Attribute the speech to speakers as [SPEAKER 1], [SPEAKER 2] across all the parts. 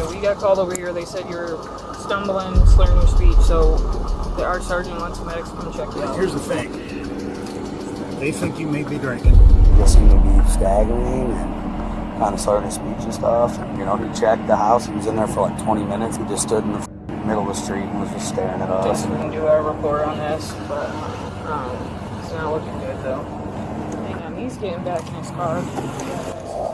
[SPEAKER 1] Yeah, we got called over here. They said you're stumbling, slurring your speech, so our sergeant wants the medics to come check you out.
[SPEAKER 2] Here's the thing. They think you may be drinking.
[SPEAKER 3] He seemed to be staggering and kind of slurring his speech and stuff. And, you know, he checked the house. He was in there for like 20 minutes. He just stood in the middle of the street and was just staring at us.
[SPEAKER 1] Just didn't do our report on this, but it's not looking good though. Hang on, he's getting back in his car.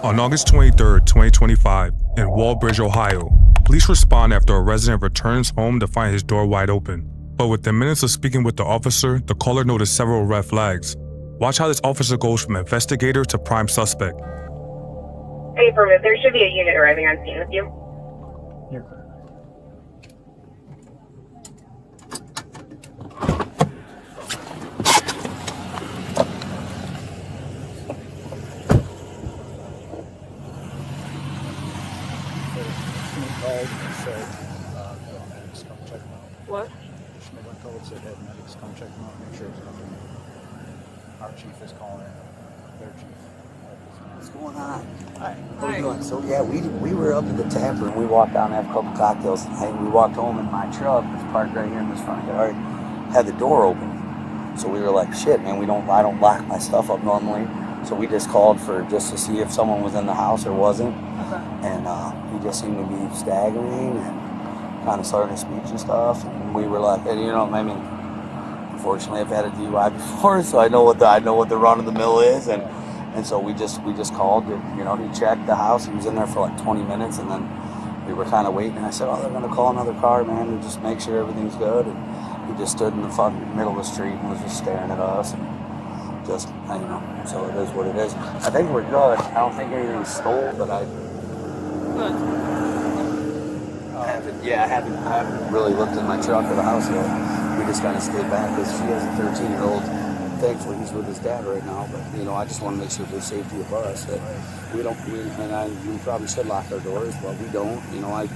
[SPEAKER 4] On August 23rd, 2025, in Walbridge, Ohio, police respond after a resident returns home to find his door wide open. But within minutes of speaking with the officer, the caller noticed several red flags. Watch how this officer goes from investigator to prime suspect.
[SPEAKER 5] Affirmative. There should be a unit arriving on scene with you.
[SPEAKER 2] Here.
[SPEAKER 1] What?
[SPEAKER 2] Someone called, said had medics come check them out, make sure it's nothing. Our chief is calling in. Their chief.
[SPEAKER 3] What's going on?
[SPEAKER 1] Hi.
[SPEAKER 3] How you doing? So yeah, we were up at the tap room. We walked down and had a couple cocktails. And we walked home in my truck that's parked right here in this front yard. Had the door open. So we were like, shit, man, I don't lock my stuff up normally. So we just called just to see if someone was in the house or wasn't.
[SPEAKER 1] Okay.
[SPEAKER 3] And he just seemed to be staggering and kind of slurring his speech and stuff. And we were like, and, you know, I mean, unfortunately, I've had a DUI before, so I know what the run of the mill is. And so we just called. You know, he checked the house. He was in there for like 20 minutes, and then we were kind of waiting. And I said, oh, they're gonna call another car, man, and just make sure everything's good. And he just stood in the fucking middle of the street and was just staring at us. And just, I don't know. So it is what it is. I think we're good. I don't think anything's stole, but I haven't really looked in my truck or the house yet. We just kind of stayed back because she has a 13-year-old. Thankfully, he's with his dad right now. But you know, I just want to make sure for the safety of us that we probably should lock our doors, but we don't. You know, I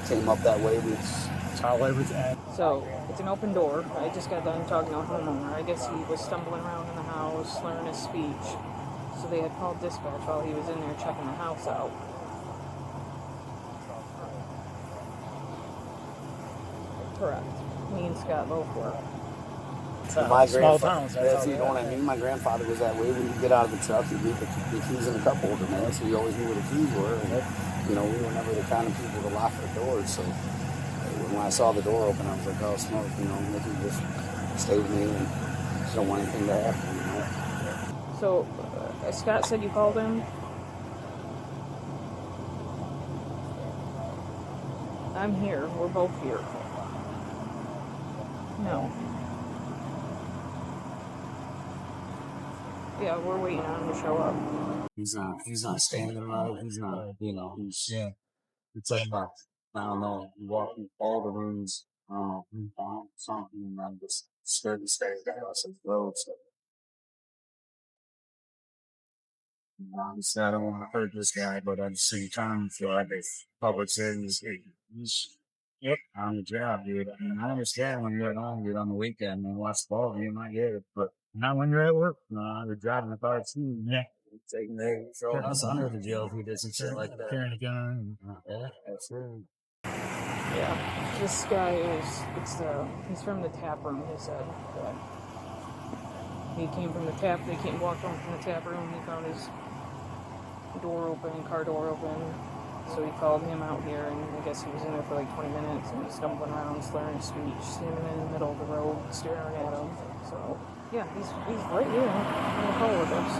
[SPEAKER 3] came up that way. That's how everything.
[SPEAKER 1] So it's an open door. I just got done talking to a homeowner. I guess he was stumbling around in the house, slurring his speech. So they had called dispatch while he was in there checking the house out. Correct. Me and Scott both were.
[SPEAKER 3] My
[SPEAKER 2] Small
[SPEAKER 3] grandfather,
[SPEAKER 2] towns.
[SPEAKER 3] that's, you know what I mean? My grandfather was that way. When you get out of the truck, he'd leave the keys in the cup holder, man. So we always knew where the keys were. And, you know, we were never the kind of people to lock our doors. So when I saw the door open, I was like, oh, smoke, you know, Mickey just stay with me and just don't want anything to happen, you know.
[SPEAKER 1] So Scott said you called him? I'm here. We're both here. No. Yeah, we're waiting on him to show up.
[SPEAKER 3] He's not standing right. He's not, you know, it's like, I don't know, walking all the rooms, something, and I'm just scared to stay at the house as well. So, obviously, I don't want to hurt this guy, but at the same time, I feel like it's public service. Yep, on the job, dude. I mean, I understand when you're at home, you're on the weekend and watch ball, you might get it, but not when you're at work. No, you're driving the car too. Yeah. Taking throwing us under the jail if we did some shit like that.
[SPEAKER 2] Carrying a gun.
[SPEAKER 3] Yeah, that's true.
[SPEAKER 1] Yeah, this guy he's from the tap room, he said. But he came from the tap, walked home from the tap room, he found his car door open. So we called him out here, and I guess he was in there for like 20 minutes, and he's stumbling around, slurring his speech, standing in the middle of the road, staring at him. So, yeah, he's right here on the call with us.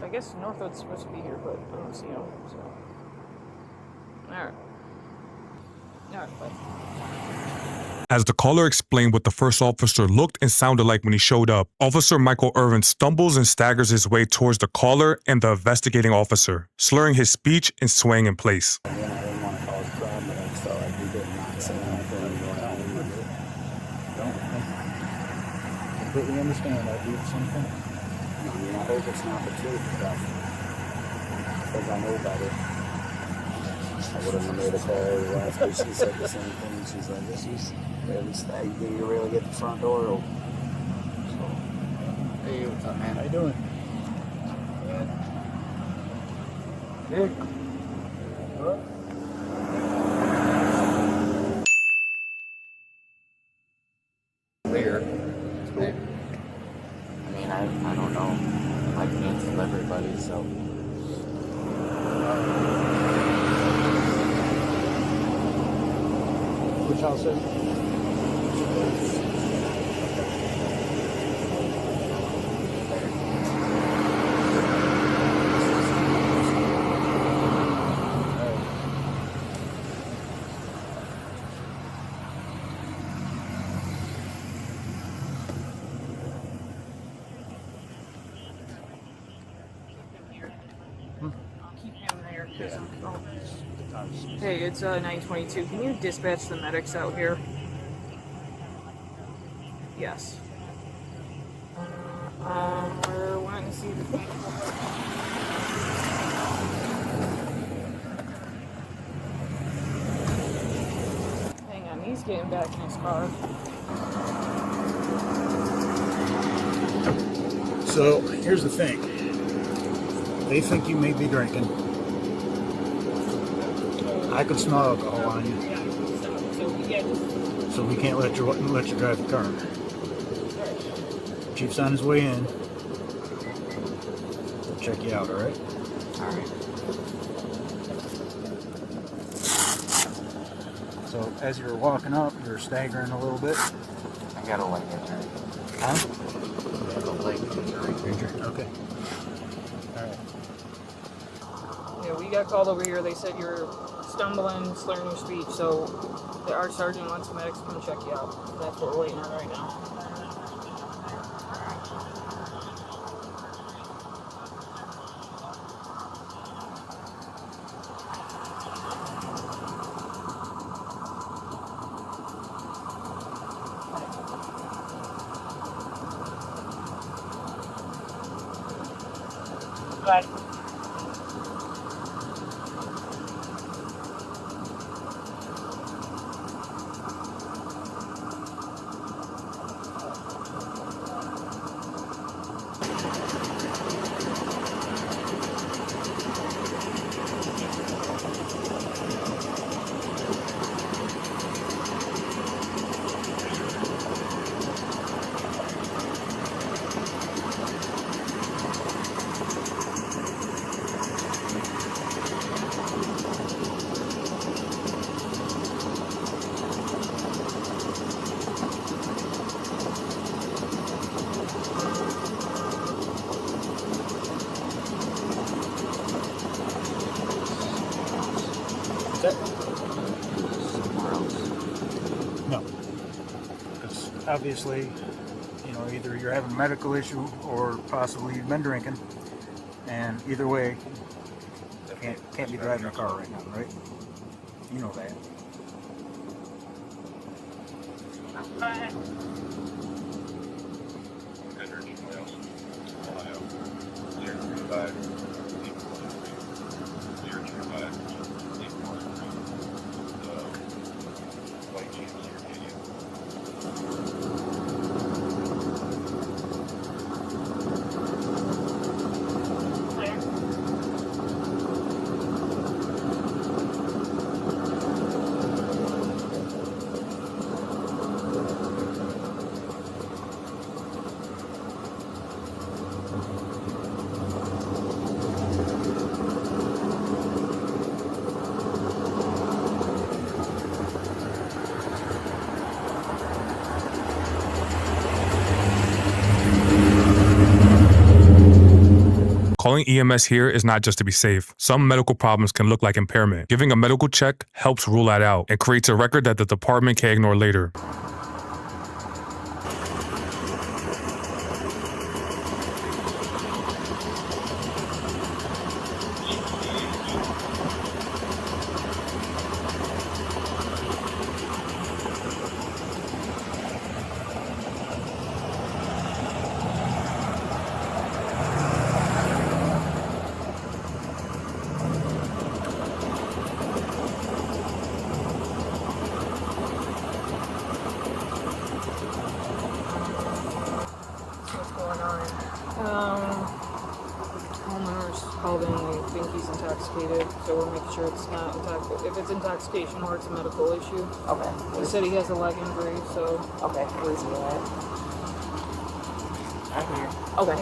[SPEAKER 1] I guess Northwood's supposed to be here, but I don't see him, so. Alright, bye.
[SPEAKER 4] As the caller explained what the first officer looked and sounded like when he showed up, Officer Michael Ervin stumbles and staggers his way towards the caller and the investigating officer, slurring his speech and swaying in place.
[SPEAKER 3] I didn't want to cause a problem, but I just felt like we did not say anything going on.
[SPEAKER 2] I completely understand. I do the same thing.
[SPEAKER 3] I mean, I hope it's not the truth, but because I know better. I would have made a call last week. She said the same thing. She's like, you really get the front door open. So, hey, what's up, man?
[SPEAKER 2] How you doing?
[SPEAKER 3] Good.
[SPEAKER 2] Which house is it?
[SPEAKER 1] Keep him there. 'Cause hey, it's 9:22. Can you dispatch the medics out here? Yes. We're wanting to see the vehicle. Hang on, he's getting back in his car.
[SPEAKER 2] So here's the thing. They think you may be drinking. I could smell alcohol on you, so we can't let you drive the car. Chief's on his way in. We'll check you out, all right?
[SPEAKER 1] All right.
[SPEAKER 2] So as you were walking up, you were staggering a little bit.
[SPEAKER 3] I got a leg injury.
[SPEAKER 2] Huh?
[SPEAKER 3] I have a leg injury.
[SPEAKER 2] Okay. All right.
[SPEAKER 1] Yeah, we got called over here. They said you're stumbling, slurring your speech, so our sergeant wants the medics to come check you out. That's what we're waiting on right now.
[SPEAKER 5] Bye.
[SPEAKER 2] No. Because obviously, you know, either you're having a medical issue or possibly you've been drinking. And either way, can't be driving a car right now, right? You know that.
[SPEAKER 5] Bye.
[SPEAKER 4] Calling EMS here is not just to be safe. Some medical problems can look like impairment. Giving a medical check helps rule that out and creates a record that the department can ignore later.
[SPEAKER 1] Homeowners called in, they think he's intoxicated, so we're making sure it's not intoxication. If it's intoxication or it's a medical issue.
[SPEAKER 6] Okay.
[SPEAKER 1] He said he has a leg injury, so.
[SPEAKER 6] Okay. Where's he at? Right here.
[SPEAKER 1] Okay.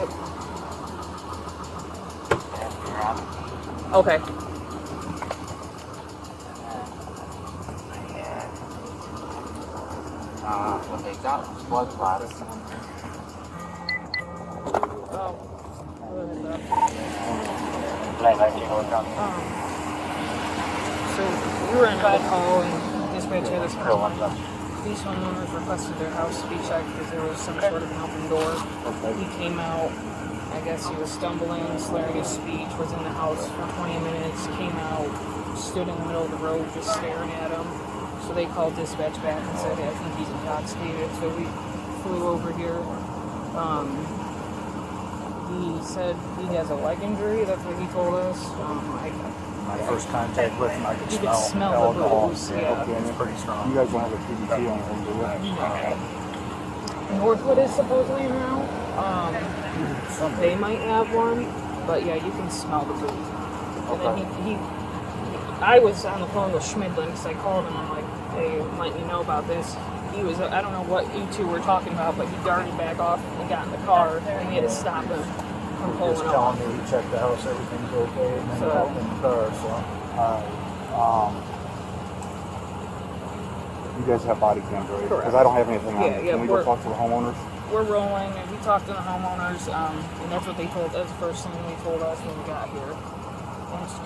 [SPEAKER 6] Okay.
[SPEAKER 1] Okay.
[SPEAKER 3] What they got was blood clots.
[SPEAKER 1] Oh. What is that? So we were in a call and dispatch had this call. These homeowners requested their house to be checked because there was some sort of an open door. He came out. I guess he was stumbling, slurring his speech. Was in the house for 20 minutes. Came out, stood in the middle of the road, just staring at him. So they called dispatch back and said, "Hey, I think he's intoxicated." So we flew over here. He said he has a leg injury. That's what he told us.
[SPEAKER 2] My first contact with him, I could
[SPEAKER 1] You could smell the
[SPEAKER 2] alcohol.
[SPEAKER 1] booze,
[SPEAKER 2] Yeah,
[SPEAKER 1] yeah.
[SPEAKER 2] okay, it's pretty strong.
[SPEAKER 6] You guys don't have a PBT on him, do you?
[SPEAKER 1] Northwood is supposedly now. They might have one, but yeah, you can smell the booze. And then I was on the phone with Schmidlin because I called him. I'm like, "Hey, let me know about this." He was, I don't know what you two were talking about, but he darted back off and got in the car, and we had to stop him from
[SPEAKER 2] Just
[SPEAKER 1] pulling
[SPEAKER 2] telling
[SPEAKER 1] off.
[SPEAKER 2] me he checked the house, everything's okay, and then he hopped in the car, so.
[SPEAKER 6] You guys have body cams, right?
[SPEAKER 1] Correct.
[SPEAKER 6] Because I don't have anything on
[SPEAKER 1] Yeah,
[SPEAKER 6] it.
[SPEAKER 1] yeah,
[SPEAKER 6] Can we go talk to the homeowners?
[SPEAKER 1] We're rolling, and we talked to the homeowners, and that's what they told. That's the first thing they told us when we got here.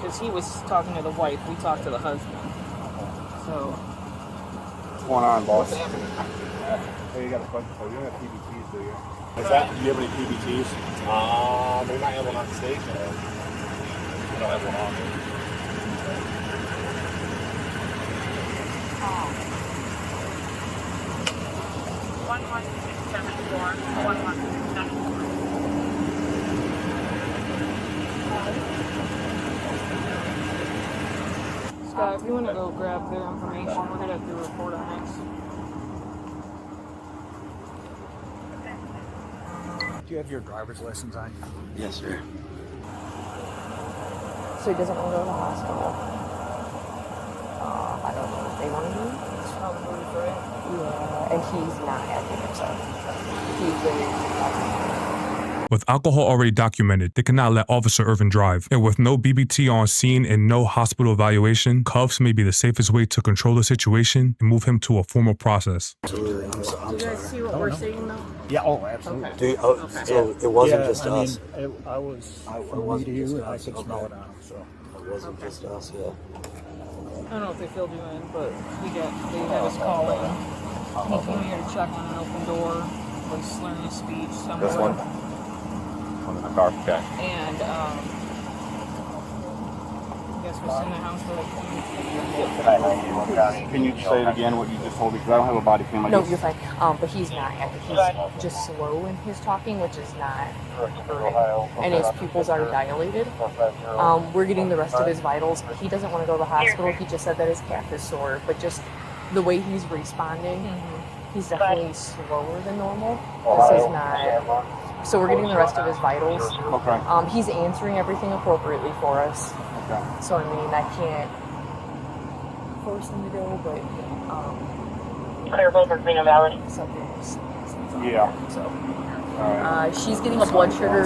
[SPEAKER 1] Because he was talking to the wife, we talked to the husband. So.
[SPEAKER 6] What's going on, boss? Hey, you got a question for you. You don't have PBTs, do you?
[SPEAKER 7] Do you have any PBTs? We might have one on station. We don't have one on there.
[SPEAKER 5] 11674. 11674.
[SPEAKER 1] Scott, if you want to go grab their information, we're going to have to report on this.
[SPEAKER 2] Do you have your driver's license on you?
[SPEAKER 3] Yes, sir.
[SPEAKER 8] So he doesn't want to go to the hospital. I don't know what they want to do.
[SPEAKER 1] Smell the booze, right?
[SPEAKER 8] Yeah, and he's not happy with himself. He's very
[SPEAKER 4] With alcohol already documented, they cannot let Officer Ervin drive. And with no BBT on scene and no hospital evaluation, cuffs may be the safest way to control the situation and move him to a formal process.
[SPEAKER 3] Absolutely. I'm
[SPEAKER 1] Do you
[SPEAKER 3] sorry.
[SPEAKER 1] guys see what we're seeing though?
[SPEAKER 2] Yeah, oh, absolutely.
[SPEAKER 3] Do you, so it wasn't just
[SPEAKER 2] I
[SPEAKER 3] us.
[SPEAKER 2] mean, I was
[SPEAKER 3] It
[SPEAKER 2] from me
[SPEAKER 3] wasn't
[SPEAKER 2] to you,
[SPEAKER 3] just
[SPEAKER 2] and I
[SPEAKER 3] us,
[SPEAKER 2] could
[SPEAKER 3] okay.
[SPEAKER 2] smell it on him, so.
[SPEAKER 3] It wasn't just us, yeah.
[SPEAKER 1] I don't know if they filled you in, but they had us call in. He came here to check on an open door, was slurring his speech somewhere.
[SPEAKER 7] This one? On the car, okay.
[SPEAKER 1] And I guess was in the house for like 20 minutes.
[SPEAKER 6] Can you say it again, what you just told me? Because I don't have a body cam. I
[SPEAKER 8] No,
[SPEAKER 6] just-
[SPEAKER 8] you're fine. But he's not happy. He's just slow in his talking, which is not hurting. And his pupils are dilated. We're getting the rest of his vitals. He doesn't want to go to the hospital. He just said that his calf is sore, but just the way he's responding, he's definitely slower than normal. This is not. So we're getting the rest of his vitals.
[SPEAKER 6] Okay.
[SPEAKER 8] He's answering everything appropriately for us.
[SPEAKER 6] Okay.
[SPEAKER 8] So I mean, I can't force him to go, but
[SPEAKER 5] Clear for Green Valley.
[SPEAKER 8] something's
[SPEAKER 6] Yeah.
[SPEAKER 8] So
[SPEAKER 6] All right.
[SPEAKER 8] she's getting a blood sugar.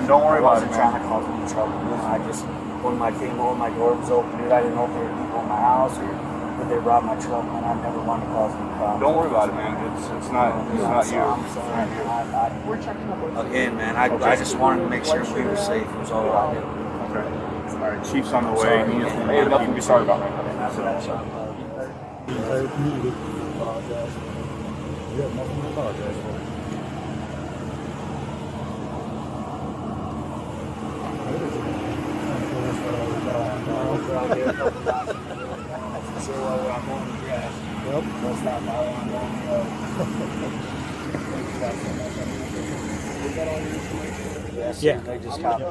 [SPEAKER 6] Don't worry about it,
[SPEAKER 3] Trying
[SPEAKER 6] man.
[SPEAKER 3] to cause me trouble. I just, when I came home, my door was open, dude. I didn't know if they were people in my house or if they robbed my truck, and I never wanted to cause any problems.
[SPEAKER 6] Don't worry about it, man. It's not you.
[SPEAKER 3] I'm sorry.
[SPEAKER 8] We're checking the blood sugar.
[SPEAKER 3] Again, man, I just wanted to make sure we were safe. It was all I did.
[SPEAKER 6] Okay. All right. Chief's on the way. He just wanted nothing to be sorry about, man.
[SPEAKER 2] The entire community apologize. You have nothing to apologize for. Yep. That's not my one. Yeah.
[SPEAKER 3] They just caught me.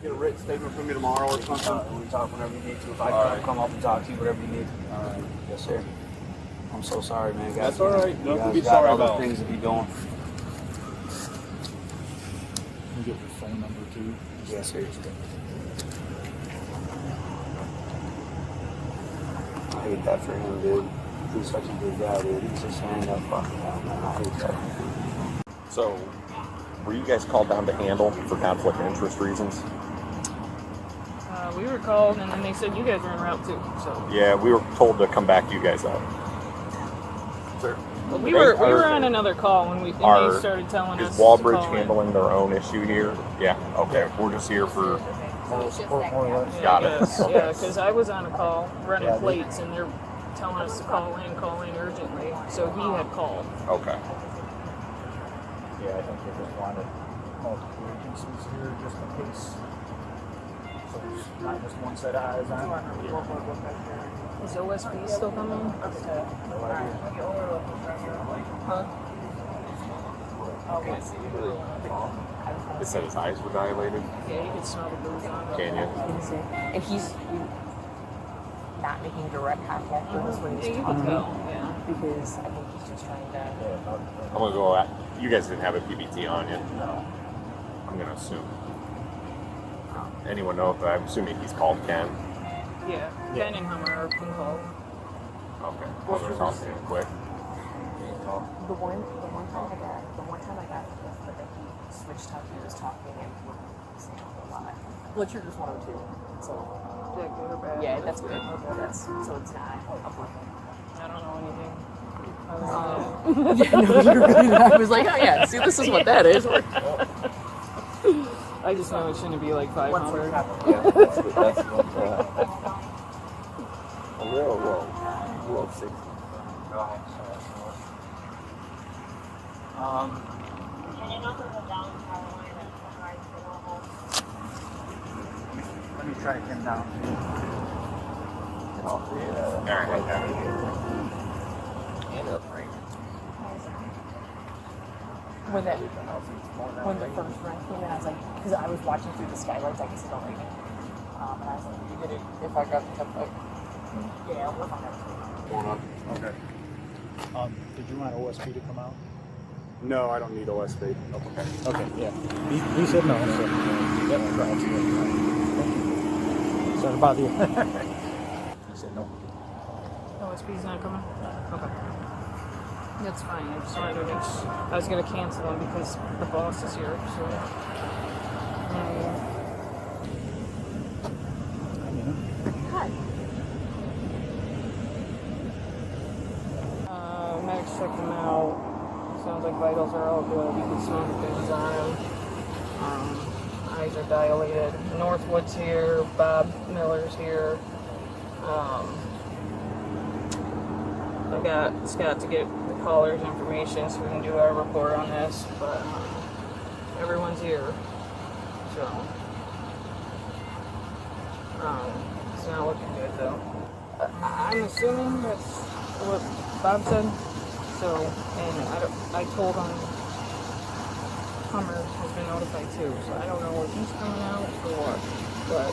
[SPEAKER 6] Get a written statement from me tomorrow or something.
[SPEAKER 3] We talk whenever you need to. If I come up and talk to you, whatever you need.
[SPEAKER 6] All right.
[SPEAKER 3] Yes, sir. I'm so sorry, man. Guys,
[SPEAKER 6] That's all right.
[SPEAKER 3] You
[SPEAKER 6] Nothing to
[SPEAKER 3] guys
[SPEAKER 6] be
[SPEAKER 3] got
[SPEAKER 6] sorry
[SPEAKER 3] other
[SPEAKER 6] about.
[SPEAKER 3] things to be doing.
[SPEAKER 2] You get your phone number too.
[SPEAKER 3] Yes, sir. I hate that for him, dude. He's such a good guy, dude. He's just hanging up fucking out, man. I hate that.
[SPEAKER 7] So, were you guys called down to handle for conflict of interest reasons?
[SPEAKER 1] we were called, and then they said you guys were en route too. So
[SPEAKER 7] Yeah, we were told to come back you guys up. Sir.
[SPEAKER 1] well, we were on another call when they started telling us.
[SPEAKER 7] Is
[SPEAKER 1] to
[SPEAKER 7] Walbridge
[SPEAKER 1] call in.
[SPEAKER 7] handling their own issue here? Yeah. Okay. We're just here for. Got it.
[SPEAKER 1] Yes, yeah, because I was on a call running plates, and they're telling us to call in urgently. So he had called.
[SPEAKER 7] Okay.
[SPEAKER 2] Yeah, I think they just wanted multiple agencies here just in case. So there's not just one set of eyes on it.
[SPEAKER 1] Is OSP still coming? Huh?
[SPEAKER 7] It said his eyes were dilated.
[SPEAKER 1] Yeah, you can smell the booze on it.
[SPEAKER 7] Can you?
[SPEAKER 8] And he's not making direct contact with us when
[SPEAKER 1] Yeah,
[SPEAKER 8] he's
[SPEAKER 1] you can
[SPEAKER 8] talking.
[SPEAKER 1] tell. Yeah.
[SPEAKER 8] Because I think he's just trying to.
[SPEAKER 7] I'm gonna go. You guys didn't have a PBT on you.
[SPEAKER 2] No.
[SPEAKER 7] I'm gonna assume. Anyone know if I'm assuming he's called Ken?
[SPEAKER 1] Yeah. Ken and Hummer are being called.
[SPEAKER 7] Okay. Well, they're talking quick.
[SPEAKER 8] The one time I got but then he switched how he was talking and wouldn't say a lot. Blood sugar's 102. So
[SPEAKER 1] Is that good or bad?
[SPEAKER 8] yeah, that's good. That's so it's not upward.
[SPEAKER 1] I don't know anything.
[SPEAKER 8] Yeah, no, you're right. I was like, oh yeah, see, this is what that is.
[SPEAKER 1] I just know it shouldn't be like 500.
[SPEAKER 3] Yeah, that's what. Whoa, 60.
[SPEAKER 2] Let me track him down.
[SPEAKER 8] When the first run came in, I was like, because I was watching through the skylights, I could see the light. And I was like, you get it if I got the template. Yeah, we'll find out.
[SPEAKER 6] Okay.
[SPEAKER 2] Did you want OSP to come out?
[SPEAKER 6] No, I don't need OSB.
[SPEAKER 2] Okay, yeah. He said no, so. Yep, right. Sorry to bother you. He said no.
[SPEAKER 1] OSP's not coming? Okay. That's fine. I just wanted to make sure. I was going to cancel them because the boss is here, so.
[SPEAKER 8] Hi.
[SPEAKER 1] Max checked them out. Sounds like vitals are all good. You can smell the things on them. Eyes are dilated. Northwood's here. Bob Miller's here. I got Scott to get the caller's information so we can do our report on this, but everyone's here. So, it's not looking good though. I'm assuming that's what Bob said. So, and I told him Hummer has been notified too, so I don't know if he's coming out or what, but,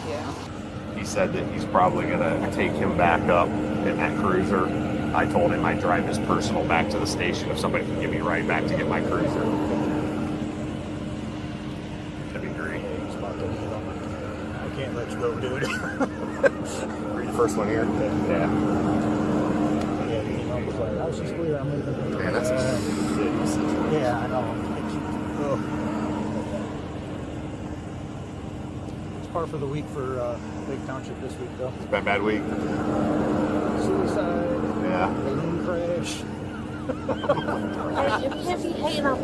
[SPEAKER 1] yeah.
[SPEAKER 7] He said that he's probably gonna take him back up in that cruiser. I told him I'd drive his personal back to the station if somebody can give me a ride back to get my cruiser. That'd be great.
[SPEAKER 2] I can't let you go, dude.
[SPEAKER 7] Are you the first one here? Yeah.
[SPEAKER 2] Yeah, he came up with like, I was just clear, I'm leaving.
[SPEAKER 7] Man, that's
[SPEAKER 2] Yeah, I know. It's par for the week for Lake Township this week, though.
[SPEAKER 7] It's been a bad week.
[SPEAKER 2] Suicide.
[SPEAKER 7] Yeah.
[SPEAKER 2] Balloon crash.
[SPEAKER 8] You can't be hating on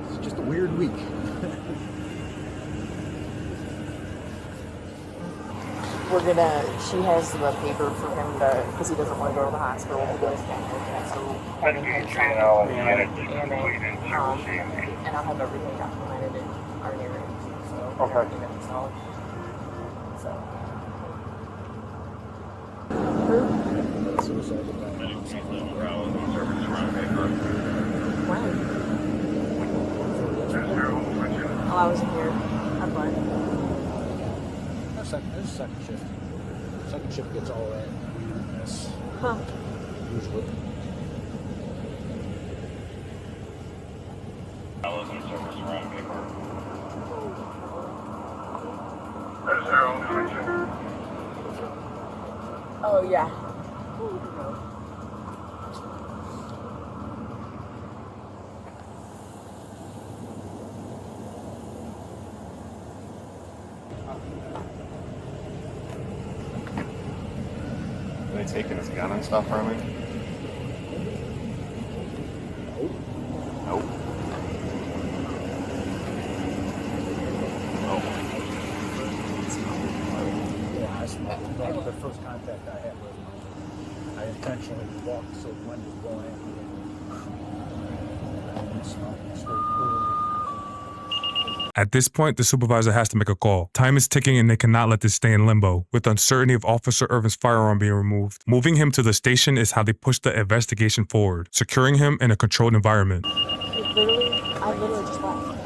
[SPEAKER 2] It's just a weird week.
[SPEAKER 8] She has the paper for him to, because he doesn't want to go to the hospital. He goes back, so having him sign it, and I'll have everything documented in our hearing. So,
[SPEAKER 6] Okay.
[SPEAKER 8] everything that we saw. So.
[SPEAKER 2] Suicide.
[SPEAKER 8] While I was in here, I'm fine.
[SPEAKER 2] There's second shift. Second shift gets all that weirdness.
[SPEAKER 8] Huh.
[SPEAKER 2] Usually.
[SPEAKER 8] Oh, yeah.
[SPEAKER 7] Are they taking his gun and stuff from him? Nope.
[SPEAKER 2] That was the first contact I had with him. I intentionally walked so the wind was blowing after me.
[SPEAKER 4] At this point, the supervisor has to make a call. Time is ticking and they cannot let this stay in limbo, with uncertainty of Officer Ervin's firearm being removed. Moving him to the station is how they push the investigation forward, securing him in a controlled environment.
[SPEAKER 8] I literally just left.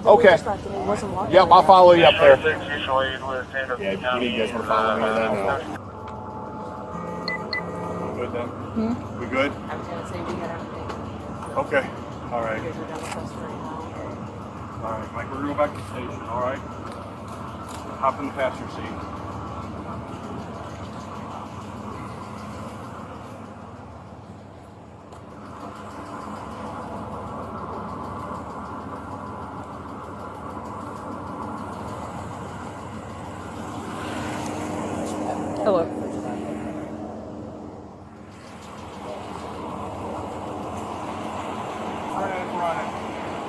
[SPEAKER 6] Okay. Yep, I'll follow you up there.
[SPEAKER 7] Yeah, you guys want to follow me then? Good then? We good?
[SPEAKER 8] I was gonna say we got everything.
[SPEAKER 7] Okay. All right.
[SPEAKER 8] You guys are done with us for right now.
[SPEAKER 6] All right, Mike, we're going to go back to the station, all right? Hop in the passenger seat.
[SPEAKER 1] Hello.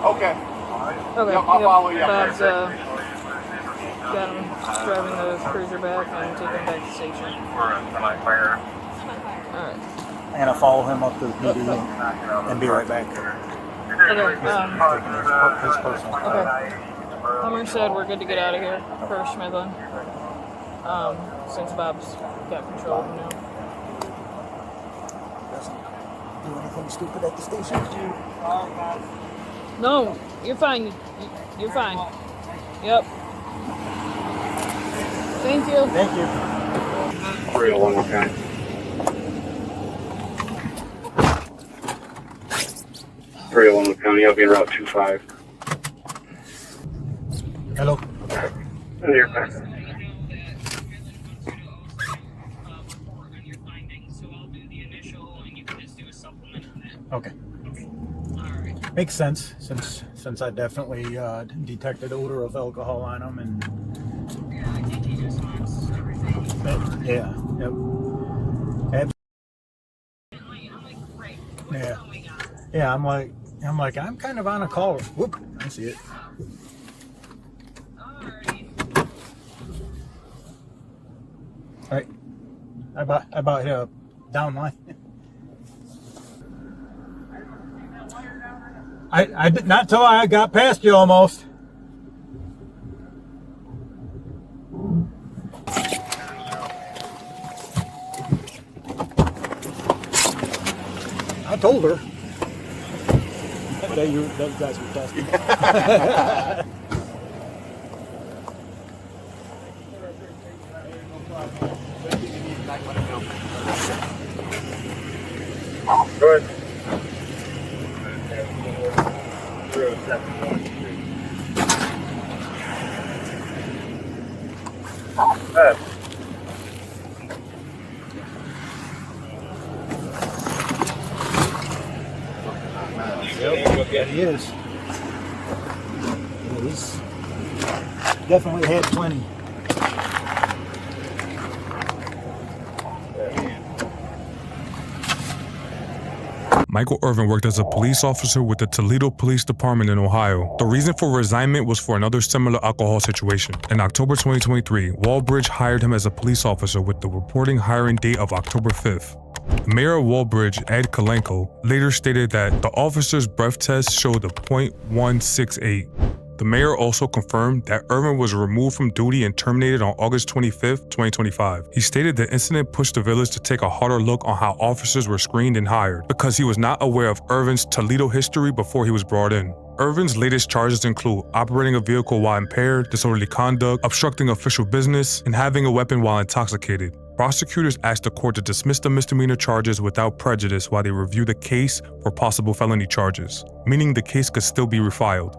[SPEAKER 6] Okay.
[SPEAKER 1] Okay.
[SPEAKER 6] Yep, I'll follow you up
[SPEAKER 1] Bob's
[SPEAKER 6] there.
[SPEAKER 1] got him driving the cruiser back and taking him back to the station. Alright.
[SPEAKER 2] And I follow him up to the PD and be right back.
[SPEAKER 1] Okay.
[SPEAKER 2] His personal.
[SPEAKER 1] Okay. Hummer said we're good to get out of here for Schmidlin. Since Bob's got control of him now.
[SPEAKER 2] Doesn't do anything stupid at the station.
[SPEAKER 1] No, you're fine. You're fine. Yep. Thank you.
[SPEAKER 2] Thank you.
[SPEAKER 6] 301, okay. County, I'll be in Route 25.
[SPEAKER 2] Hello.
[SPEAKER 6] Here.
[SPEAKER 2] Okay. Makes sense since I definitely detected odor of alcohol on him and yeah. Yep. Yeah. I'm like I'm kind of on a call. Whoop! I see it. All right. I about hit a down line. I did not till I got past you almost. I told her that you guys were testing.
[SPEAKER 6] Good.
[SPEAKER 2] Yeah, he is. Yeah, he's definitely had plenty.
[SPEAKER 4] Michael Ervin worked as a police officer with the Toledo Police Department in Ohio. The reason for resignment was for another similar alcohol situation. In October 2023, Walbridge hired him as a police officer with the reporting hiring date of October 5th. Mayor of Walbridge, Ed Kalenko, later stated that the officer's breath test showed a .168. The mayor also confirmed that Ervin was removed from duty and terminated on August 25, 2025. He stated the incident pushed the village to take a harder look on how officers were screened and hired, because he was not aware of Ervin's Toledo history before he was brought in. Ervin's latest charges include operating a vehicle while impaired, disorderly conduct, obstructing official business, and having a weapon while intoxicated. Prosecutors asked the court to dismiss the misdemeanor charges without prejudice while they review the case for possible felony charges, meaning the case could still be refiled.